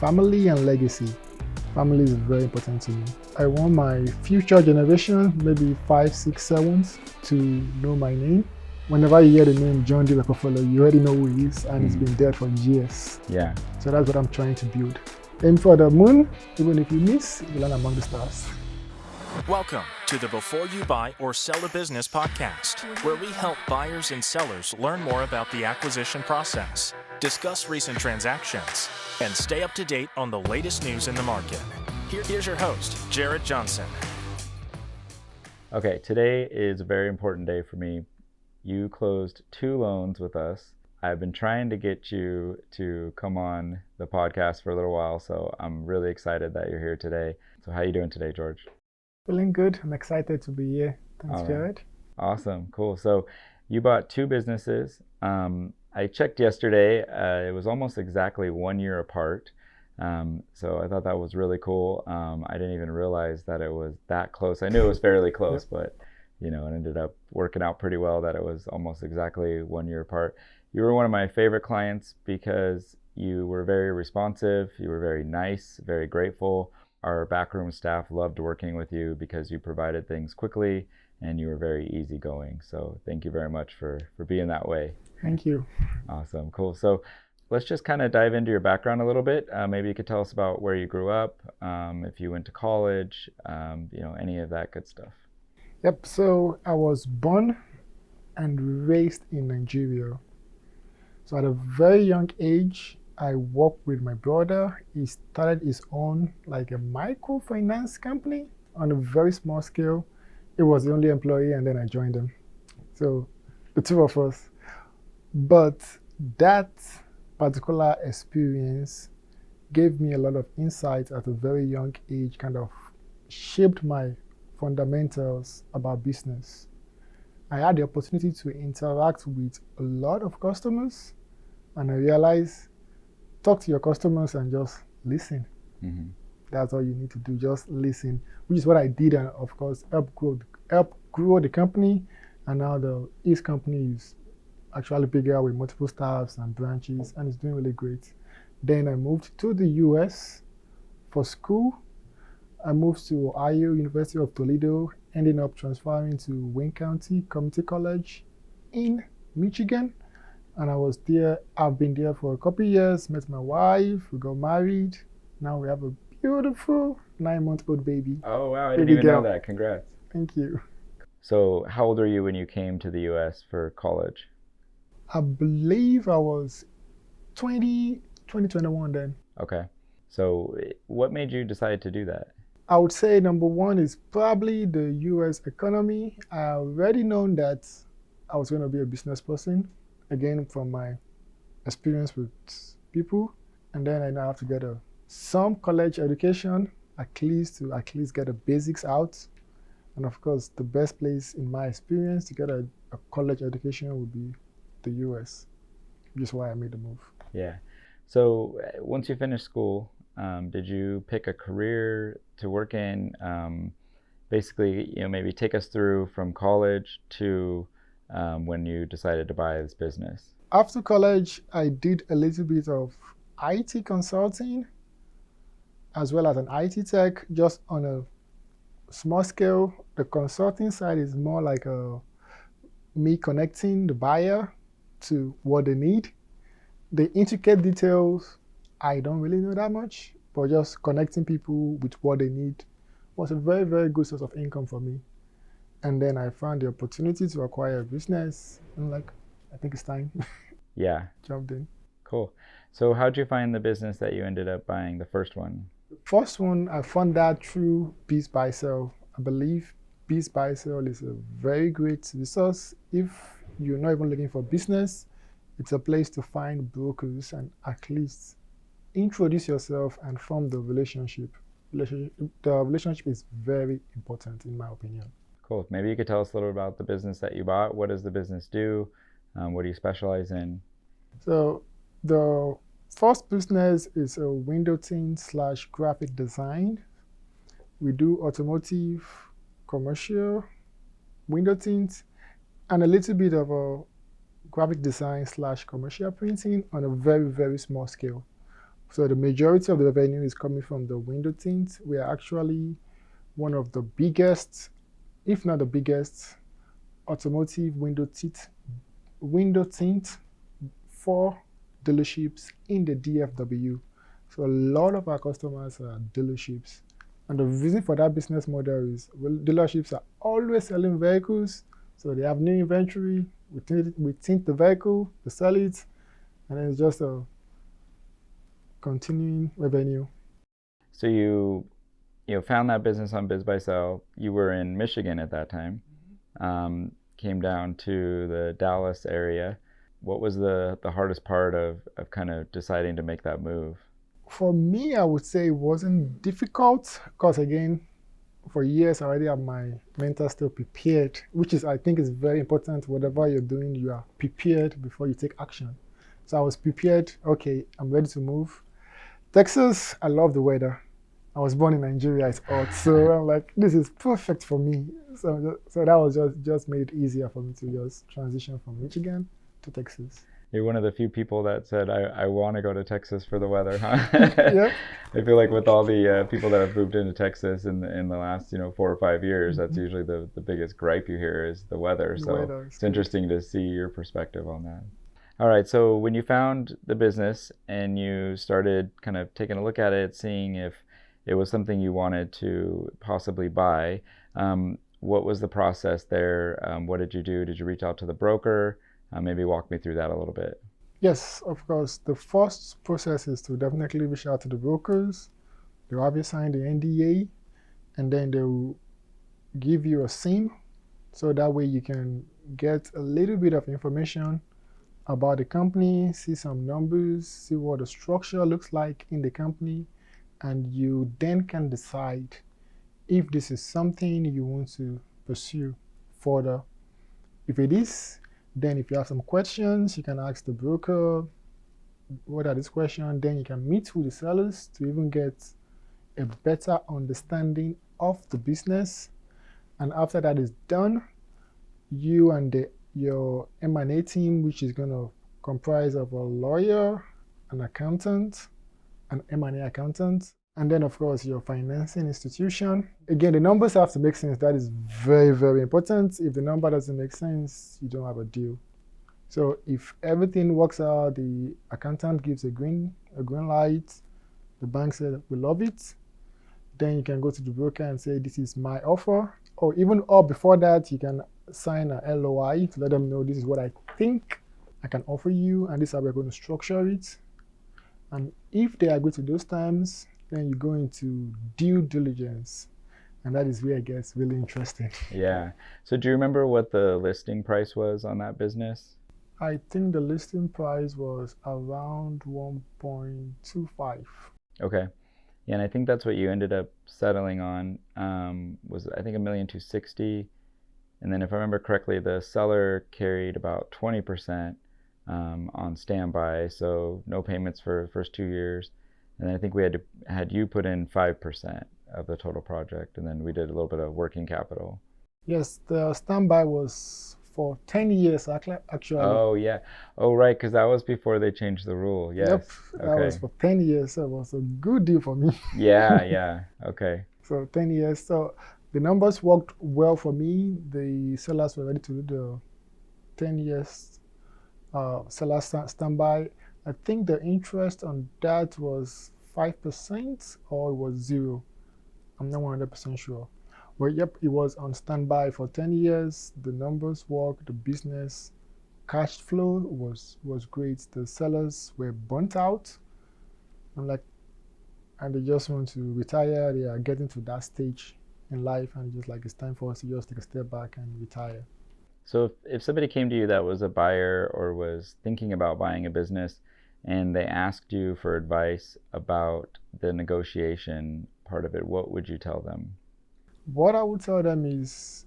family and legacy. Family is very important to me. I want my future generation, maybe 5, 6, 7, to know my name. Whenever you hear the name John D. Rockefeller, you already know who he is, and he's been there for years. Yeah. So that's what I'm trying to build. Aim for the moon, even if you miss, you land among the stars. Welcome to the Before You Buy or Sell a Business podcast, where we help buyers and sellers learn more about the acquisition process, discuss recent transactions, and stay up to date on the latest news in the market. Here's your host, Jared Johnson. Okay, today is a very important day for me. You closed 2 loans with us. I've been trying to get you to come on the podcast for a little while, so I'm really excited that you're here today. So how are you doing today, George? Feeling good. I'm excited to be here. Thanks, All right. Jared. Awesome, cool. So you bought 2 businesses. I checked yesterday. It was almost exactly 1 year apart. So I thought that was really cool. I didn't even realize that it was that close. I knew it was fairly close, but it ended up working out pretty well that it was almost exactly 1 year apart. You were one of my favorite clients because you were very responsive. You were very nice, very grateful. Our backroom staff loved working with you because you provided things quickly and you were very easygoing. So thank you very much for being that way. Thank you. Awesome, cool. So let's just kind of dive into your background a little bit. Maybe you could tell us about where you grew up, if you went to college, any of that good stuff. Yep, so I was born and raised in Nigeria. So at a very young age, I worked with my brother. He started his own like a microfinance company on a very small scale. He was the only employee and then I joined him. So the 2 of us. But that particular experience gave me a lot of insight at a very young age, kind of shaped my fundamentals about business. I had the opportunity to interact with a lot of customers, and I realized talk to your customers and just listen. Mm-hmm. That's all you need to do, just listen, which is what I did, and of course help grow the company. And now the East company is actually bigger with multiple staffs and branches, and it's doing really great. Then I moved to the US for school. I moved to Ohio, University of Toledo, ending up transferring to Wayne County Community College in Michigan. And I was there. I've been there for a couple of years, met my wife, we got married. Now we have a beautiful 9-month-old baby. Oh, wow, I didn't even know that. Congrats. Thank you. So how old were you when you came to the US for college? I believe I was 21 then. Okay. So what made you decide to do that? I would say number one is probably the US economy. I already known that I was going to be a business person, again, from my experience with people. And then I now have to get some college education, at least get the basics out. And of course, the best place in my experience to get a college education would be the US, which is why I made the move. Yeah. So once you finished school, did you pick a career to work in? Basically, maybe take us through from college to when you decided to buy this business. After college, I did a little bit of IT consulting as well as an IT tech, just on a small scale. The consulting side is more like me connecting the buyer to what they need. The intricate details, I don't really know that much, but just connecting people with what they need was a very, very good source of income for me. And then I found the opportunity to acquire a business. I'm like, I think it's time. Yeah. Jumped in. Cool. So how'd you find the business that you ended up buying, the first one? The first one, I found that through Biz Buy Sell. I believe Biz Buy Sell is a very great resource. If you're not even looking for business, it's a place to find brokers and at least introduce yourself and form the relationship. The relationship is very important, in my opinion. Cool. Maybe you could tell us a little about the business that you bought. What does the business do? What do you specialize in? So the first business is a window tint / graphic design. We do automotive, commercial, window tint, and a little bit of a graphic design / commercial printing on a very, very small scale. So the majority of the revenue is coming from the window tint. We are actually one of the biggest, if not the biggest, automotive window tint for dealerships in the DFW. So a lot of our customers are dealerships. And the reason for that business model is, well, dealerships are always selling vehicles. So they have new inventory, we tint the vehicle, we sell it, and then it's just a continuing revenue. So you found that business on Biz by Sell. You were in Michigan at that time. Came down to the Dallas area. What was the hardest part of kind of deciding to make that move? For me, I would say it wasn't difficult because, again, for years I already have my mental state prepared, which is, I think, is very important. Whatever you're doing, you are prepared before you take action. So I was prepared. Okay, I'm ready to move. Texas, I love the weather. I was born in Nigeria, it's hot. So I'm like, this is perfect for me. So that was just made it easier for me to just transition from Michigan to Texas. You're one of the few people that said, I want to go to Texas for the weather, huh? Yep. I feel like with all the people that have moved into Texas in the last 4 or 5 years, that's usually the biggest gripe you hear is the weather. It's interesting to see your perspective on that. All right, so when you found the business and you started kind of taking a look at it, seeing if it was something you wanted to possibly buy, what was the process there? What did you do? Did you reach out to the broker? Maybe walk me through that a little bit. Yes, of course. The first process is to definitely reach out to the brokers. They'll have you sign the NDA, and then they'll give you a SIM, so that way you can get a little bit of information about the company, see some numbers, see what the structure looks like in the company, and you then can decide if this is something you want to pursue further. If it is, then if you have some questions, you can ask the broker, what are these questions? Then you can meet with the sellers to even get a better understanding of the business. And after that is done, you and your M&A team, which is going to comprise of a lawyer, an accountant, an M&A accountant, and then, of course, your financing institution. Again, the numbers have to make sense. That is very, very important. If the number doesn't make sense, you don't have a deal. So if everything works out, the accountant gives a green light, the bank said, we love it, then you can go to the broker and say, this is my offer. Or before that, you can sign a LOI to let them know this is what I think I can offer you, and this is how we're going to structure it. And if they agree to those terms, then you go into due diligence, and that is where it gets really interesting. Yeah. So do you remember what the listing price was on that business? I think the listing price was around 1.25. Okay. Yeah, and I think that's what you ended up settling on, was I think $1,260,000. And then if I remember correctly, the seller carried about 20% on standby, so no payments for the first 2 years. And then I think we had you put in 5% of the total project, and then we did a little bit of working capital. Yes, the standby was for 10 years, actually. Oh, yeah. Oh, right, because that was before they changed the rule. Yes. Yep, that was for 10 years, so it was a good deal for me. Yeah. Okay. So 10 years. So the numbers worked well for me. The sellers were ready to do the 10 years seller standby. I think the interest on that was 5% or it was 0. I'm not 100% sure. Well, yep, it was on standby for 10 years. The numbers worked, the business cash flow was great. The sellers were burnt out. And they just want to retire. They are getting to that stage in life, and just like it's time for us to just take a step back and retire. So if somebody came to you that was a buyer or was thinking about buying a business, and they asked you for advice about the negotiation part of it, what would you tell them? What I would tell them is,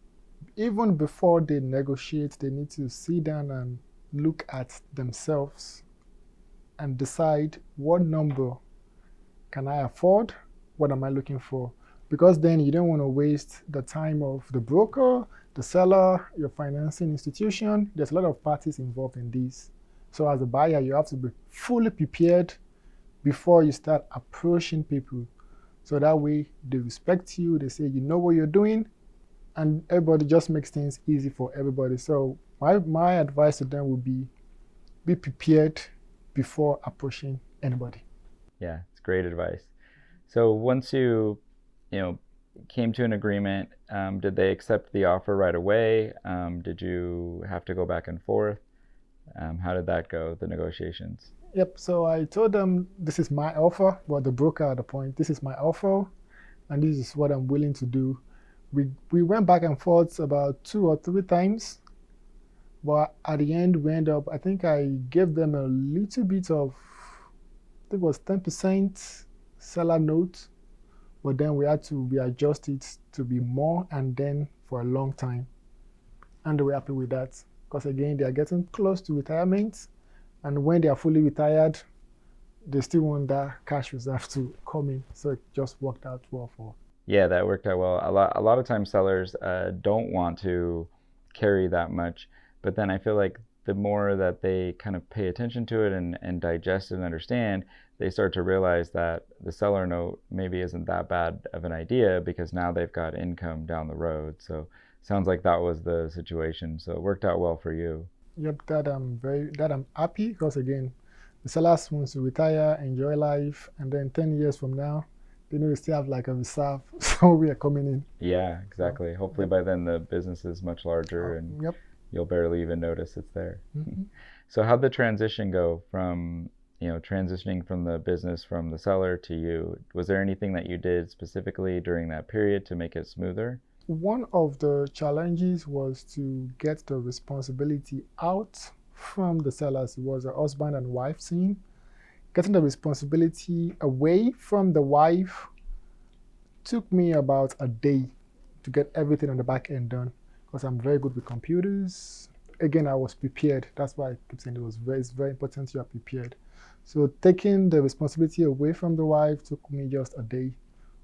even before they negotiate, they need to sit down and look at themselves and decide, what number can I afford? What am I looking for? Because then you don't want to waste the time of the broker, the seller, your financing institution. There's a lot of parties involved in this. So as a buyer, you have to be fully prepared before you start approaching people. So that way they respect you, they say you know what you're doing, and everybody just makes things easy for everybody. So my advice to them would be prepared before approaching anybody. Yeah, it's great advice. So once you came to an agreement, did they accept the offer right away? Did you have to go back and forth? How did that go, the negotiations? Yep. So I told them this is my offer, well, the broker at the point, this is my offer, and this is what I'm willing to do. We went back and forth about 2 or 3 times, but at the end we end up. I think I gave them a little bit of, I think it was 10% seller note, but then we had to readjust it to be more, and then for a long time, and they were happy with that because again they are getting close to retirement. And when they are fully retired, they still want that cash reserve to come in. So it just worked out well for. Yeah, that worked out well. A lot of times sellers don't want to carry that much, but then I feel like the more that they kind of pay attention to it and digest it and understand, they start to realize that the seller note maybe isn't that bad of an idea because now they've got income down the road. So sounds like that was the situation. So it worked out well for you. Yep, that I'm happy because again, the sellers wants to retire, enjoy life, and then 10 years from now, they know they still have like a reserve. So we are coming in. Yeah, exactly. Hopefully by then the business is much larger and Yep. you'll barely even notice it's there. Mm-hmm. So how'd the transition go from, transitioning from the business from the seller to you? Was there anything that you did specifically during that period to make it smoother? One of the challenges was to get the responsibility out from the sellers. It was a husband and wife team. Getting the responsibility away from the wife took me about a day to get everything on the back end done because I'm very good with computers. Again, I was prepared. That's why I keep saying it's very important you are prepared. So taking the responsibility away from the wife took me just a day,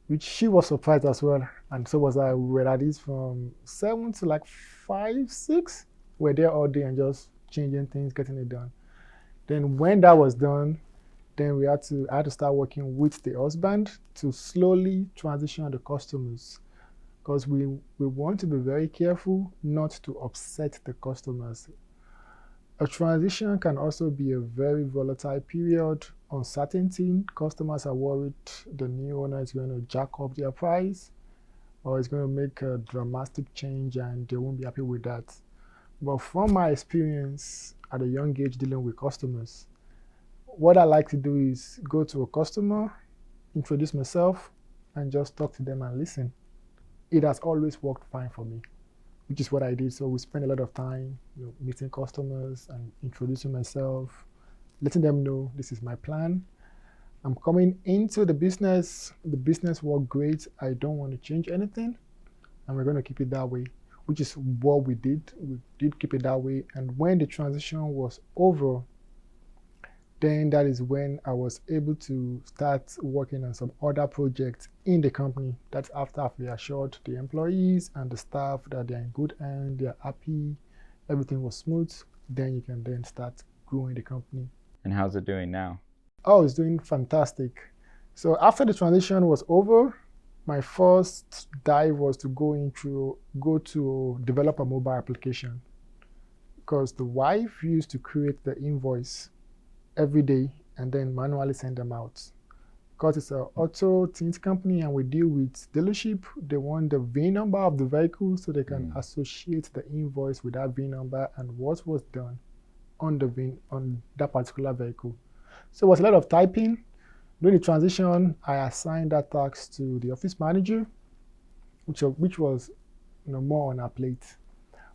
which she was surprised as well. And so was I. We were at it from 7 to like 5, 6. We're there all day and just changing things, getting it done. Then when that was done, then I had to start working with the husband to slowly transition the customers because we want to be very careful not to upset the customers. A transition can also be a very volatile period. Uncertainty, customers are worried the new owner is going to jack up their price or is going to make a dramatic change and they won't be happy with that. But from my experience at a young age dealing with customers, what I like to do is go to a customer, introduce myself, and just talk to them and listen. It has always worked fine for me, which is what I did. So we spend a lot of time meeting customers and introducing myself, letting them know this is my plan. I'm coming into the business worked great. I don't want to change anything, and we're going to keep it that way, which is what we did. We did keep it that way. And when the transition was over, then that is when I was able to start working on some other projects in the company. That's after I've reassured the employees and the staff that they're in good hands, they're happy, everything was smooth. Then you can then start growing the company. And how's it doing now? Oh, it's doing fantastic. So after the transition was over, my first dive was to go to develop a mobile application because the wife used to create the invoice every day and then manually send them out. Because it's an auto tint company and we deal with dealership, they want the VIN number of the vehicle so they can associate the invoice with that VIN number and what was done on the VIN on that particular vehicle. So it was a lot of typing. During the transition, I assigned that task to the office manager, which was more on our plate.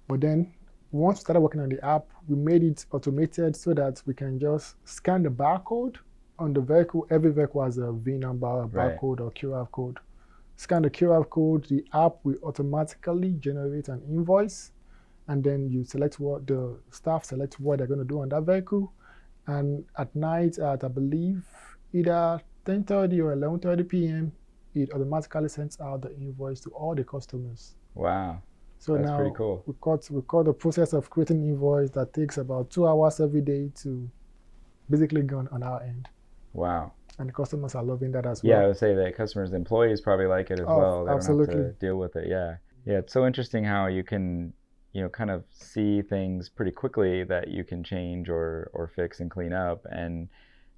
But then once we started working on the app, we made it automated so that we can just scan the barcode on the vehicle. Every vehicle has a VIN number, a barcode, or QR code. Scan the QR code, the app will automatically generate an invoice, and then you select what the staff select what they're going to do on that vehicle. And at night, at I believe either 10:30 or 11:30 p.m., it automatically sends out the invoice to all the customers. Wow. So that's now pretty cool. we cut the process of creating invoice that takes about 2 hours every day to basically gone on our end. Wow. and the customers are loving that as Yeah, I well. would say that customers, employees probably like it as Oh, well. They don't have to absolutely. deal with it. Yeah. Yeah, it's so interesting how you can, kind of see things pretty quickly that you can change or fix and clean up. And,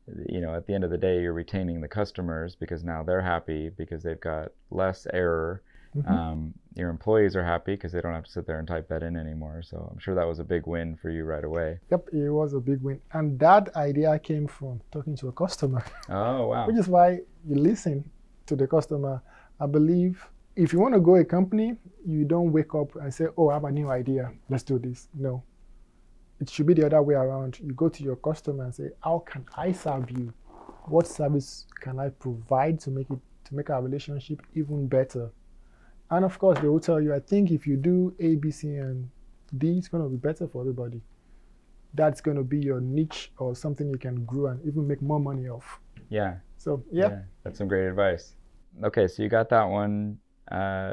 at the end of the day, you're retaining the customers because now they're happy because they've got less error. Hmm. Your employees are happy because they don't have to sit there and type that in anymore. So I'm sure that was a big win for you right away. Yep, it was a big win. And that idea came from talking to a customer, Oh, which wow. is why you listen to the customer. I believe if you want to grow a company, you don't wake up and say, oh, I have a new idea. Let's do this. No, it should be the other way around. You go to your customer and say, how can I serve you? What service can I provide to make our relationship even better? And of course, they will tell you, I think if you do A, B, C, and D, it's going to be better for everybody. That's going to be your niche or something you can grow and even make more money off. Yeah. So, yeah. That's some great advice. Okay, so you got that one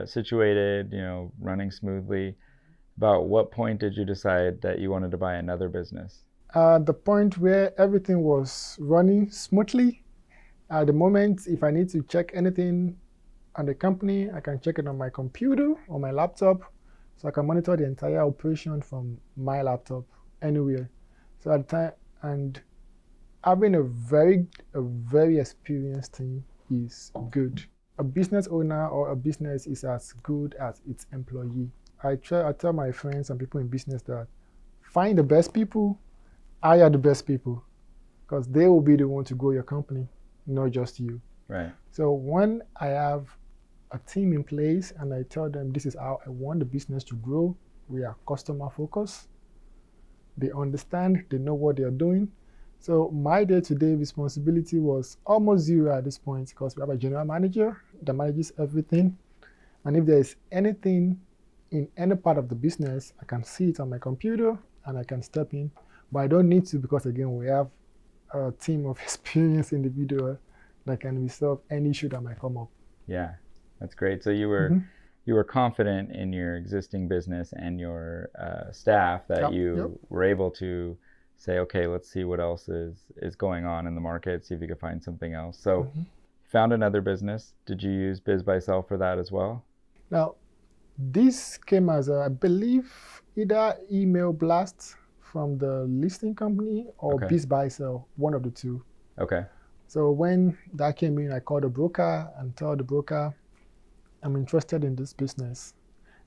situated, running smoothly. About what point did you decide that you wanted to buy another business? The point where everything was running smoothly, at the moment, if I need to check anything on the company, I can check it on my computer or my laptop. So I can monitor the entire operation from my laptop anywhere. So at the time, and having a very experienced team is good. A business owner or a business is as good as its employee. I tell my friends and people in business that find the best people, hire the best people, because they will be the one to grow your company, not just you. Right. So when I have a team in place and I tell them this is how I want the business to grow, we are customer focused. They understand, they know what they are doing. So my day-to-day responsibility was almost zero at this point because we have a general manager that manages everything. And if there is anything in any part of the business, I can see it on my computer and I can step in. But I don't need to because, again, we have a team of experienced individuals that can resolve any issue that might come up. Yeah, that's great. So you were confident in your existing business and your staff that you were able to say, okay, let's see what else is going on in the market, see if you could find something else. So found another business. Did you use Biz by Sell for that as well? Now, this came as I believe, either email blast from the listing company or Biz by Sell, one of the two. Okay. So when that came in, I called the broker and told the broker, I'm interested in this business.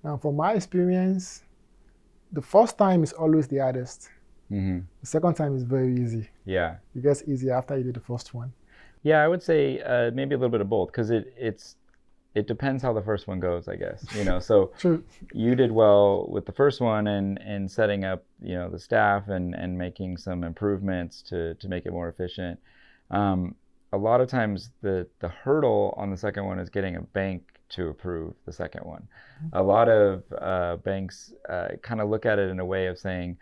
Now, from my experience, the first time is always the hardest. The second time is very easy. Yeah. It gets easier after you do the first one. Yeah, I would say maybe a little bit of both because it depends how the first one goes, I guess. So True. You did well with the first one and setting up, the staff and making some improvements to make it more efficient. A lot of times the hurdle on the second one is getting a bank to approve the second one. A lot of banks kind of look at it in a way of saying,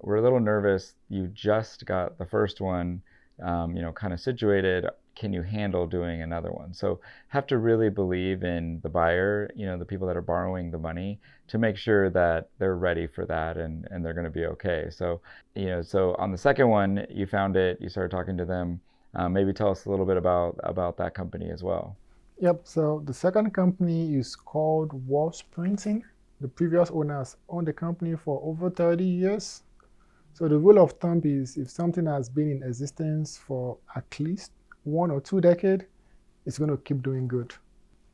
we're a little nervous. You just got the first one, kind of situated. Can you handle doing another one? So have to really believe in the buyer, the people that are borrowing the money to make sure that they're ready for that and they're going to be okay. So, so on the second one, you found it, you started talking to them. Maybe tell us a little bit about that company as well. Yep. So the second company is called Walls Printing. The previous owners owned the company for over 30 years. So the rule of thumb is if something has been in existence for at least 1 or 2 decades, it's going to keep doing good.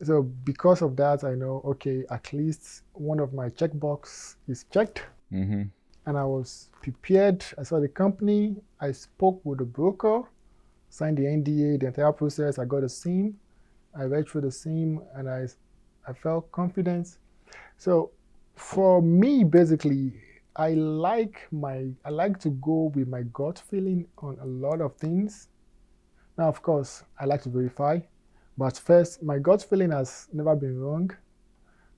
So because of that, I know, okay, at least one of my checkbox is checked. And I was prepared. I saw the company. I spoke with the broker, signed the NDA, the entire process. I got a SIM. I read through the SIM and I felt confident. So for me, basically, I like to go with my gut feeling on a lot of things. Now, of course, I like to verify, but first, my gut feeling has never been wrong.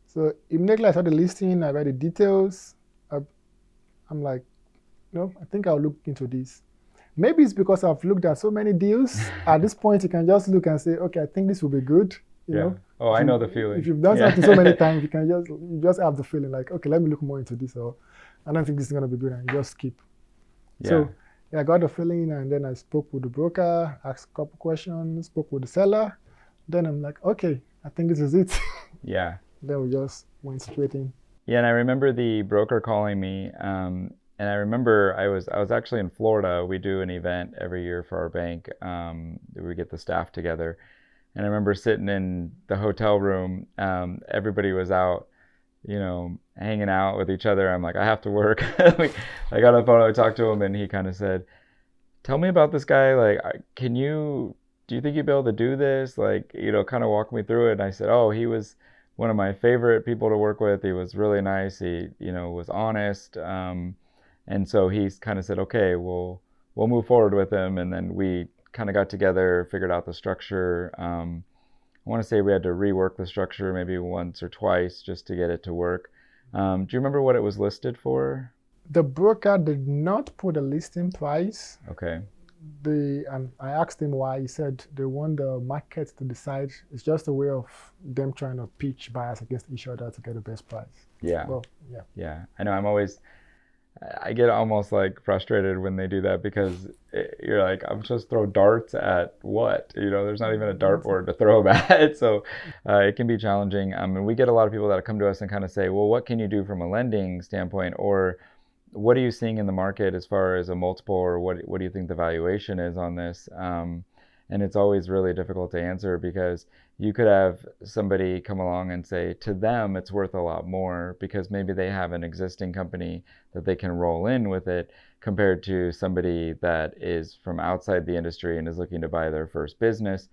So immediately I saw the listing, I read the details. I'm like, I think I'll look into this. Maybe it's because I've looked at so many deals. At this point, you can just look and say, okay, I think this will be good. You know? Oh, I know the feeling. If you've done something so many times, you just have the feeling like, okay, let me look more into this, or I don't think this is going to be good, and you just skip. So Yeah, I got the feeling, and then I spoke with the broker, asked a couple questions, spoke with the seller. Then I'm like, okay, I think this is it. Yeah. Then we just went straight in. Yeah, and I remember the broker calling me, and I remember I was actually in Florida. We do an event every year for our bank. We get the staff together, and I remember sitting in the hotel room. Everybody was out, hanging out with each other. I'm like, I have to work. I got on the phone, I talked to him, and he kind of said, "Tell me about this guy. Like, do you think you'd be able to do this? Like, kind of walk me through it." And I said, "Oh, he was one of my favorite people to work with. He was really nice. He, was honest." And so he's kind of said, "Okay, we'll move forward with him." And then we kind of got together, figured out the structure. I want to say we had to rework the structure maybe once or twice just to get it to work. Do you remember what it was listed for? The broker did not put a listing price. Okay. And I asked him why. He said they want the market to decide. It's just a way of them trying to pitch buyers against each other to get the best price. Yeah. Well, yeah. Yeah. I know I get almost like frustrated when they do that because you're like, I'm just throw darts at what? There's not even a dartboard to throw them at. So it can be challenging. And we get a lot of people that come to us and kind of say, well, what can you do from a lending standpoint? Or what are you seeing in the market as far as a multiple, or what do you think the valuation is on this? And it's always really difficult to answer because you could have somebody come along and say to them it's worth a lot more because maybe they have an existing company that they can roll in with it compared to somebody that is from outside the industry and is looking to buy their first business.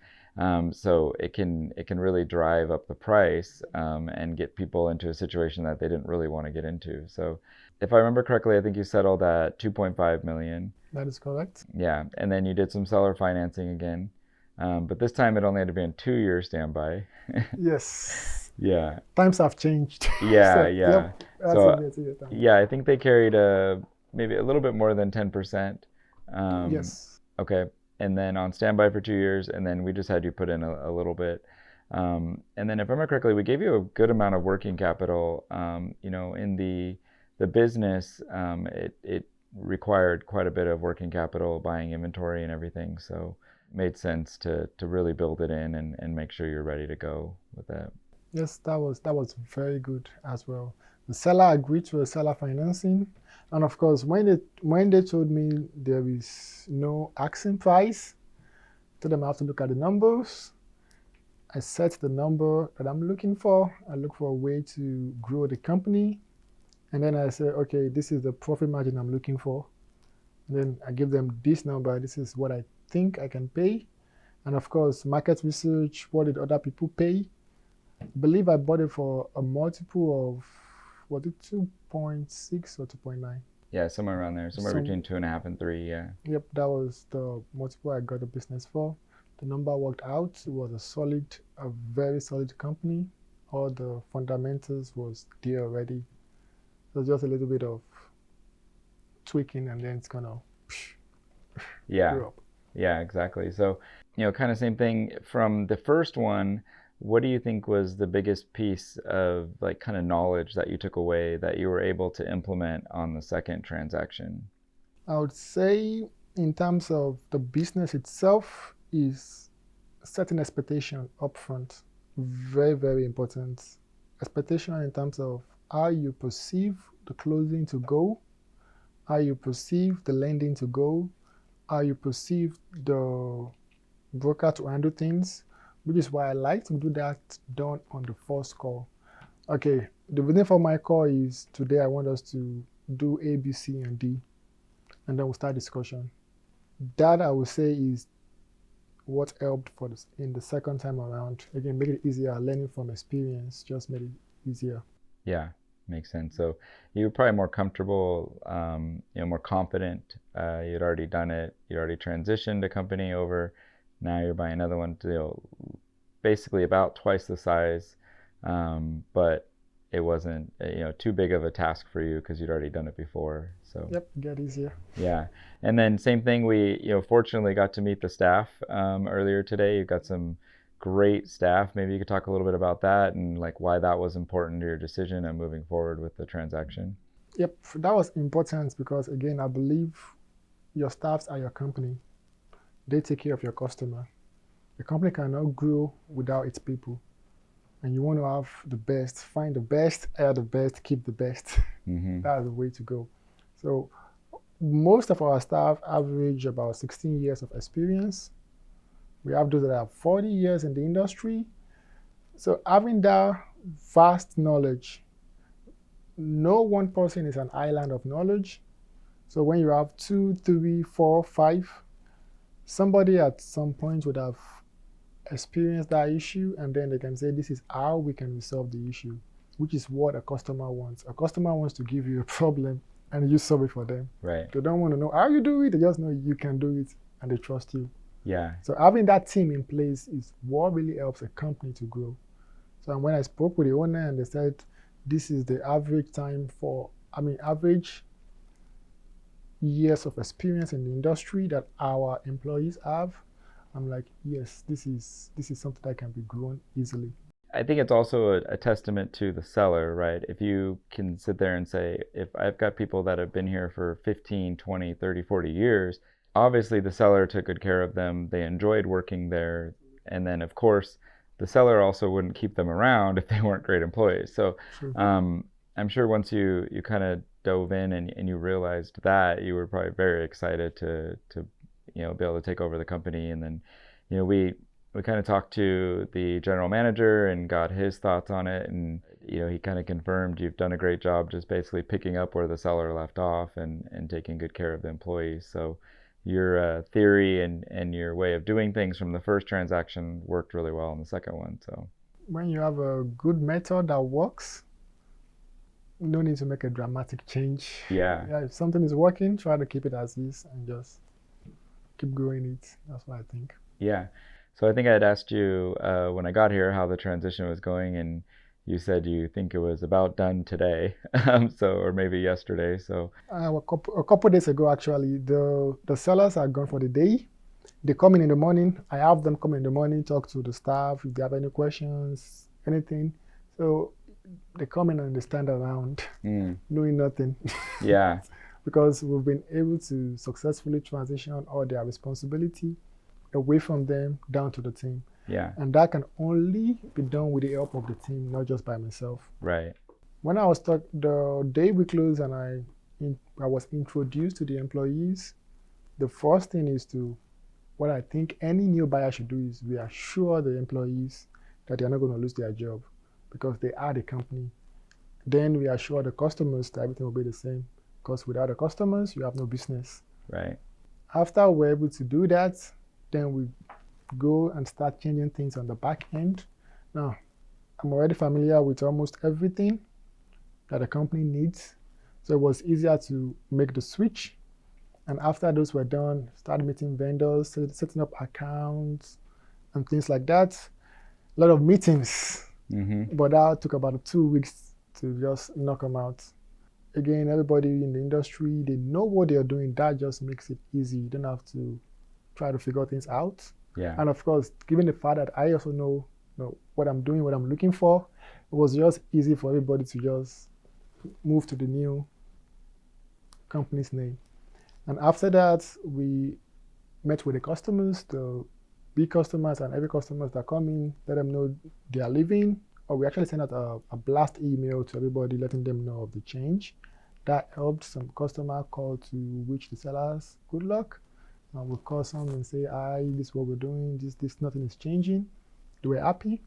So it can really drive up the price and get people into a situation that they didn't really want to get into. So if I remember correctly, I think you settled at 2.5 million. That is correct. Yeah, and then you did some seller financing again, but this time it only had to be a 2-year standby. Yes. Yeah. Times have changed. Yeah, So, yeah. yep, that's So a bit of time. yeah, I think they carried maybe a little bit more than 10%. Yes. Okay, and then on standby for 2 years, and then we just had you put in a little bit. And then if I remember correctly, we gave you a good amount of working capital. In the business, it required quite a bit of working capital, buying inventory and everything. So it made sense to really build it in and make sure you're ready to go with that. Yes, that was very good as well. The seller agreed to a seller financing, and of course, when they told me there is no asking price, I told them I have to look at the numbers. I set the number that I'm looking for. I look for a way to grow the company, and then I say, okay, this is the profit margin I'm looking for. And then I give them this number. This is what I think I can pay, and of course, market research. What did other people pay? I believe I bought it for a multiple of, was it 2.6 or 2.9? Yeah, somewhere around there, somewhere between 2.5 and 3. Yeah. Yep, that was the multiple I got the business for. The number worked out. It was a very solid company. All the fundamentals was there already. So just a little bit of tweaking, and then it's gonna Yeah. grow up. Yeah, exactly. So, kind of same thing from the first one. What do you think was the biggest piece of like kind of knowledge that you took away that you were able to implement on the second transaction? I would say in terms of the business itself is setting expectation upfront. Very, very important. Expectation in terms of how you perceive the closing to go, how you perceive the lending to go, how you perceive the broker to handle things, which is why I like to do that done on the first call. Okay, the reason for my call is today I want us to do A, B, C, and D, and then we'll start discussion. That I would say is what helped for this in the second time around. Again, make it easier. Learning from experience just made it easier. Yeah, makes sense. So you were probably more comfortable, more confident. You'd already done it. You'd already transitioned a company over. Now you're buying another one, basically about twice the size, but it wasn't too big of a task for you because you'd already done it before. So Yep, get easier. yeah, and then same thing. We fortunately got to meet the staff earlier today. You've got some great staff. Maybe you could talk a little bit about that and like why that was important to your decision and moving forward with the transaction. Yep, that was important because again, I believe your staffs are your company. They take care of your customer. The company cannot grow without its people. And you want to have the best, find the best, hire the best, keep the best. Mm-hmm. That's the way to go. So most of our staff average about 16 years of experience. We have those that have 40 years in the industry. So having that vast knowledge, no one person is an island of knowledge. So when you have 2, 3, 4, 5, somebody at some point would have experienced that issue, and then they can say, this is how we can resolve the issue, which is what a customer wants. A customer wants to give you a problem and you solve it for them. Right. They don't want to know how you do it. They just know you can do it and they trust you. Yeah. So having that team in place is what really helps a company to grow. So when I spoke with the owner and they said, this is the average time average years of experience in the industry that our employees have, I'm like, yes, this is something that can be grown easily. I think it's also a testament to the seller, right? If you can sit there and say, if I've got people that have been here for 15, 20, 30, 40 years, obviously the seller took good care of them. They enjoyed working there. And then, of course, the seller also wouldn't keep them around if they weren't great employees. So I'm sure once you kind of dove in and you realized that, you were probably very excited to be able to take over the company. And then, we kind of talked to the general manager and got his thoughts on it. And, he kind of confirmed you've done a great job just basically picking up where the seller left off and taking good care of the employees. So your theory and your way of doing things from the first transaction worked really well in the second one. So when you have a good method that works, no need to make a dramatic change. Yeah, if something is working, try to keep it as is and just keep growing it. That's what I think. Yeah. So I think I had asked you when I got here how the transition was going, and you said you think it was about done today, or maybe yesterday. So a couple days ago, actually, the sellers are gone for the day. They come in the morning. I have them come in the morning, talk to the staff if they have any questions, anything. So they come in and they stand around, knowing nothing. Yeah. Because we've been able to successfully transition all their responsibility away from them down to the team. Yeah. And that can only be done with the help of the team, not just by myself. Right. When I was the day we closed and I was introduced to the employees, the first thing is what I think any new buyer should do is reassure the employees that they're not going to lose their job because they are the company. Then reassure the customers that everything will be the same, because without the customers, you have no business. Right. After we're able to do that, then we go and start changing things on the back end. Now, I'm already familiar with almost everything that a company needs. So it was easier to make the switch. And after those were done, start meeting vendors, setting up accounts and things like that. A lot of meetings, but that took about 2 weeks to just knock them out. Again, everybody in the industry, they know what they're doing. That just makes it easy. You don't have to try to figure things out. Yeah. And of course, given the fact that I also know what I'm doing, what I'm looking for, it was just easy for everybody to just move to the new company's name. And after that, we met with the customers, the big customers and every customers that come in, let them know they are leaving. Or we actually sent out a blast email to everybody letting them know of the change. That helped. Some customer call to wish the sellers good luck. And we'll call some and say, hi, this is what we're doing, this, nothing is changing. They were happy.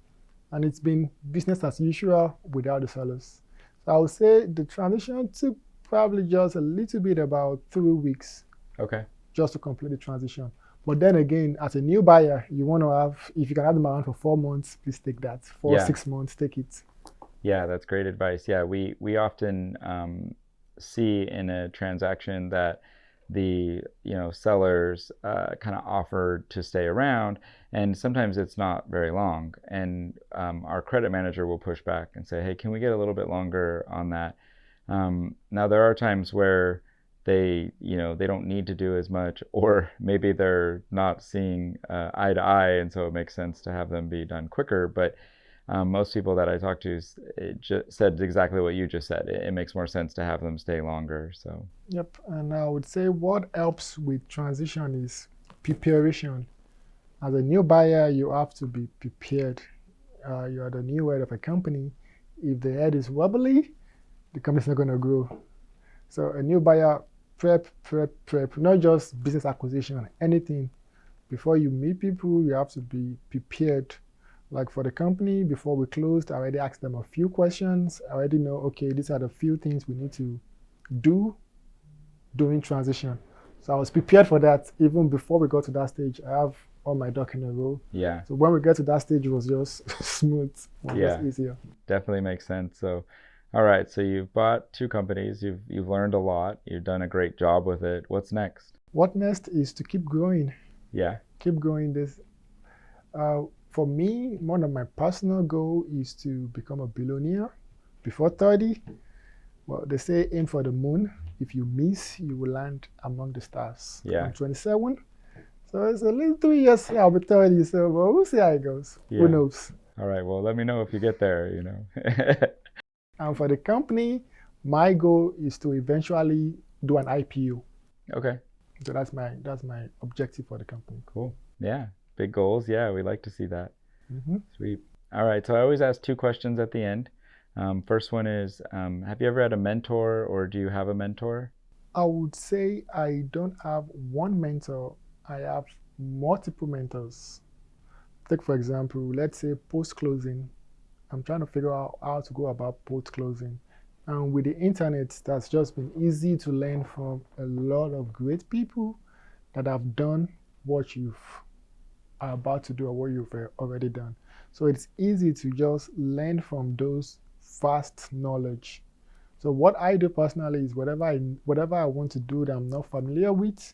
And it's been business as usual without the sellers. So I would say the transition took probably just a little bit about 3 weeks. Okay. Just to complete the transition. But then again, as a new buyer, you want to have, if you can have them around for 4 months, please take that. 6 months, take it. Yeah, that's great advice. Yeah, we often see in a transaction that the sellers kind of offered to stay around, and sometimes it's not very long. And our credit manager will push back and say, hey, can we get a little bit longer on that? Now there are times where they don't need to do as much, or maybe they're not seeing eye to eye, and so it makes sense to have them be done quicker. But most people that I talked to said exactly what you just said. It makes more sense to have them stay longer. So. Yep. And I would say what helps with transition is preparation. As a new buyer, you have to be prepared. You are the new head of a company. If the head is wobbly, the company's not going to grow. So a new buyer, prep, not just business acquisition, anything. Before you meet people, you have to be prepared. Like for the company, before we closed, I already asked them a few questions. I already know, okay, these are the few things we need to do during transition. So I was prepared for that even before we got to that stage. I have all my duck in a row. Yeah. So when we get to that stage, it was just smooth. It was just easier. Definitely makes sense. So, all right. So you've bought 2 companies. You've learned a lot. You've done a great job with it. What's next? What next is to keep growing. Yeah. Keep growing this. For me, one of my personal goal is to become a billionaire before 30. Well, they say aim for the moon. If you miss, you will land among the stars. Yeah. I'm 27. So it's a little 3 years, I'll be 30. So we'll see how it goes. Yeah. Who knows? All right. Well, let me know if you get there, And for the company, my goal is to eventually do an IPO. Okay. So that's my objective for the company. Cool. Yeah. Big goals. Yeah, we like to see that. Mm-hmm. Sweet. All right. So I always ask 2 questions at the end. First one is, have you ever had a mentor, or do you have a mentor? I would say I don't have one mentor. I have multiple mentors. Take, for example, let's say post-closing. I'm trying to figure out how to go about post-closing. And with the internet, that's just been easy to learn from a lot of great people that have done what you've are about to do or what you've already done. So it's easy to just learn from those fast knowledge. So what I do personally is whatever I want to do that I'm not familiar with,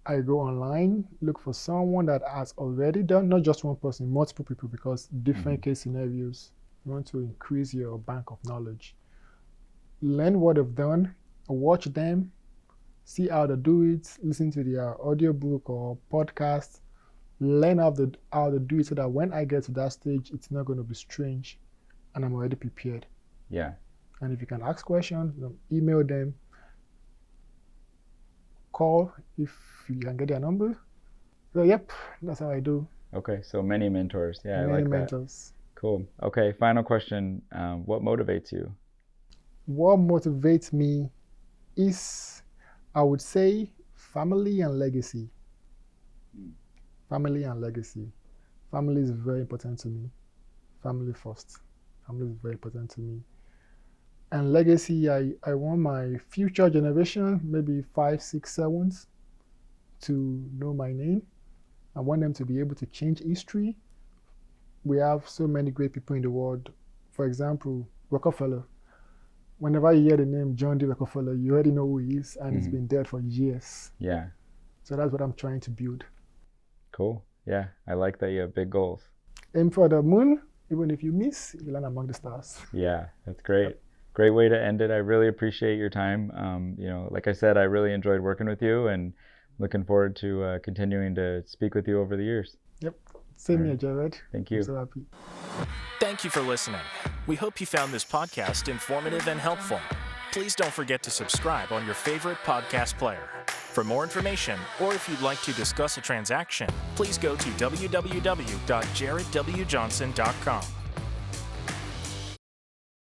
I go online, look for someone that has already done, not just one person, multiple people, because different case scenarios. You want to increase your bank of knowledge. Learn what they've done, watch them, see how they do it, listen to their audiobook or podcast, learn how to do it so that when I get to that stage, it's not going to be strange and I'm already prepared. Yeah. And if you can ask questions, email them, call if you can get their number. So, yep, that's how I do. Okay, so many mentors. Yeah, I like that. Many mentors. Cool. Okay, final question. What motivates you? What motivates me is, I would say, family and legacy. Family and legacy. Family is very important to me. Family first. Family is very important to me. And legacy, I want my future generation, maybe 5, 6, 7s, to know my name. I want them to be able to change history. We have so many great people in the world. For example, Rockefeller. Whenever you hear the name John D. Rockefeller, you already know who he is, and he's been dead for years. Yeah. So that's what I'm trying to build. Cool. Yeah, I like that you have big goals. Aim for the moon. Even if you miss, you land among the stars. Yeah, that's great. Yep. Great way to end it. I really appreciate your time. Like I said, I really enjoyed working with you, and looking forward to continuing to speak with you over the years. Yep. Same here, Jared. Thank you. I'm so happy. Thank you for listening. We hope you found this podcast informative and helpful. Please don't forget to subscribe on your favorite podcast player. For more information, or if you'd like to discuss a transaction, please go to www.jaredwjohnson.com.